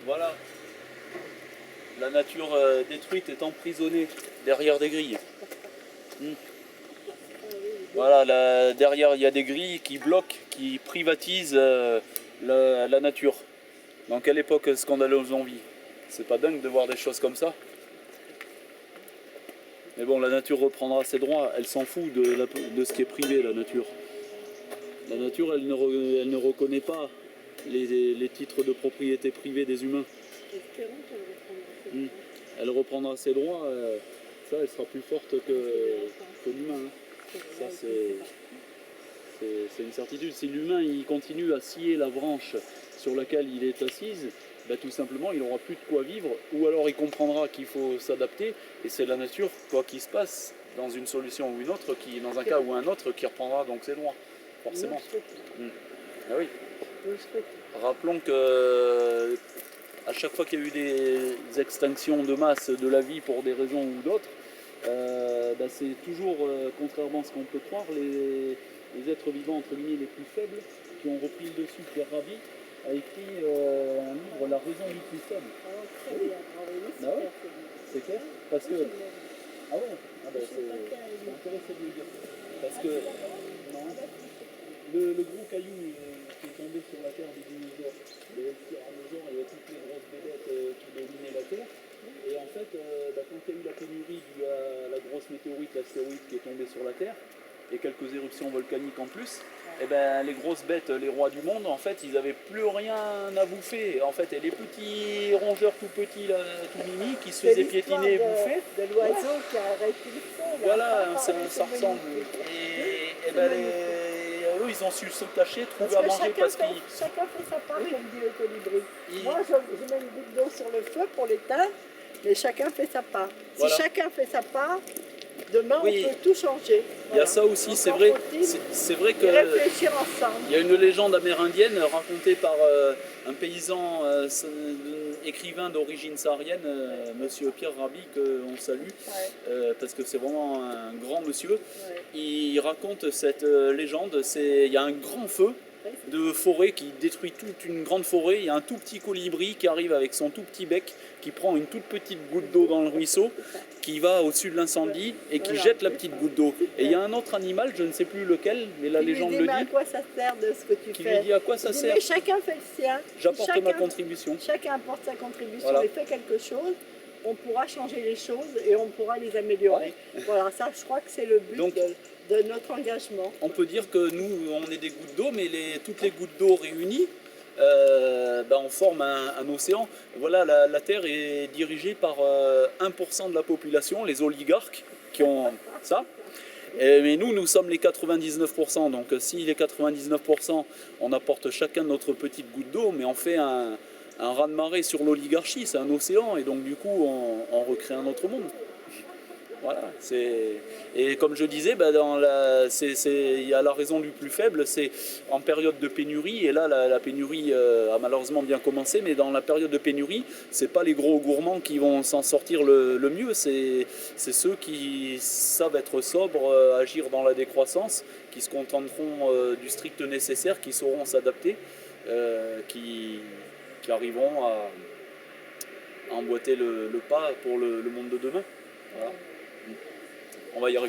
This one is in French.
Voilà. La nature détruite est emprisonnée derrière des grilles. Voilà, là, derrière il y a des grilles qui bloquent, qui privatisent la nature. Dans quelle époque scandaleuse on vit? C'est pas dingue de voir des choses comme ça? Mais bon, la nature reprendra ses droits, elle s'en fout de ce qui est privé, la nature. La nature, elle ne reconnaît pas les titres de propriété privée des humains. Elle reprendra ses droits, ça, elle sera plus forte que l'humain. Ça, c'est une certitude. Si l'humain il continue à scier la branche sur laquelle il est assise, ben, tout simplement il n'aura plus de quoi vivre, ou alors il comprendra qu'il faut s'adapter, et c'est la nature, quoi qu'il se passe, dans une solution ou une autre, qui, dans un cas ou un autre, qui reprendra donc ses droits, forcément. Ah oui. Rappelons que à chaque fois qu'il y a eu des extinctions de masse de la vie pour des raisons ou d'autres, ben c'est toujours, contrairement à ce qu'on peut croire, les êtres vivants entre guillemets les plus faibles qui ont repris le dessus. Pierre Rabhi a écrit un livre, La raison du plus faible. Ah ouais, c'est clair. Parce que ah ouais, ben c'est intéressant de le dire. Parce que non, le gros caillou qui est tombé sur la terre des dinosaures, il y avait le tyrannosaure, il y avait toutes les grosses bébêtes qui dominaient la terre. Et en fait, quand il y a eu la pénurie due à la grosse météorite, l'astéroïde qui est tombée sur la Terre, et quelques éruptions volcaniques en plus, et ben, les grosses bêtes, les rois du monde, en fait, ils n'avaient plus rien à bouffer. En fait, et les petits rongeurs tout petits, là, tout mimi, qui se faisaient piétiner et bouffer. De l'oiseau qui a arrêté le feu. Voilà, ça ressemble. Et ben, eux, ils ont su se cacher, trouver à manger parce qu'ils... Chacun fait sa part, comme dit le colibri. Moi, je mets une goutte d'eau sur le feu pour l'éteindre, mais chacun fait sa part. Voilà. Si chacun fait sa part, demain, oui, on peut tout changer. Il y a ça aussi, c'est vrai. C'est vrai que réfléchir ensemble. Il y a une légende amérindienne racontée par un paysan écrivain d'origine saharienne, monsieur Pierre Rabhi, qu'on salue, parce que c'est vraiment un grand monsieur. Il raconte cette légende, il y a un grand feu de forêt qui détruit toute une grande forêt. Il y a un tout petit colibri qui arrive avec son tout petit bec, qui prend une toute petite goutte d'eau dans le ruisseau, qui va au-dessus de l'incendie et qui jette la petite goutte d'eau. Et il y a un autre animal, je ne sais plus lequel, mais la légende le dit. À quoi ça sert de ce que tu fais? Qui lui dit à quoi ça sert? Mais chacun fait le sien. J'apporte ma contribution. Chacun apporte sa contribution et fait quelque chose. On pourra changer les choses et on pourra les améliorer. Voilà, ça, je crois que c'est le but. Donc, de notre engagement. On peut dire que nous, on est des gouttes d'eau, mais toutes les gouttes d'eau réunies, on forme un océan. Voilà, la Terre est dirigée par 1% de la population, les oligarques qui ont ça. Mais nous sommes les 99%. Donc si les 99%, on apporte chacun notre petite goutte d'eau, mais on fait un raz-de-marée sur l'oligarchie, c'est un océan, et donc du coup, on recrée un autre monde. Voilà, et comme je disais, il y a la raison du plus faible, c'est en période de pénurie, et là la pénurie a malheureusement bien commencé, mais dans la période de pénurie, c'est pas les gros gourmands qui vont s'en sortir le mieux, c'est ceux qui savent être sobres, agir dans la décroissance, qui se contenteront du strict nécessaire, qui sauront s'adapter, qui arriveront à emboîter le pas pour le monde de demain. Voilà. On va y arriver.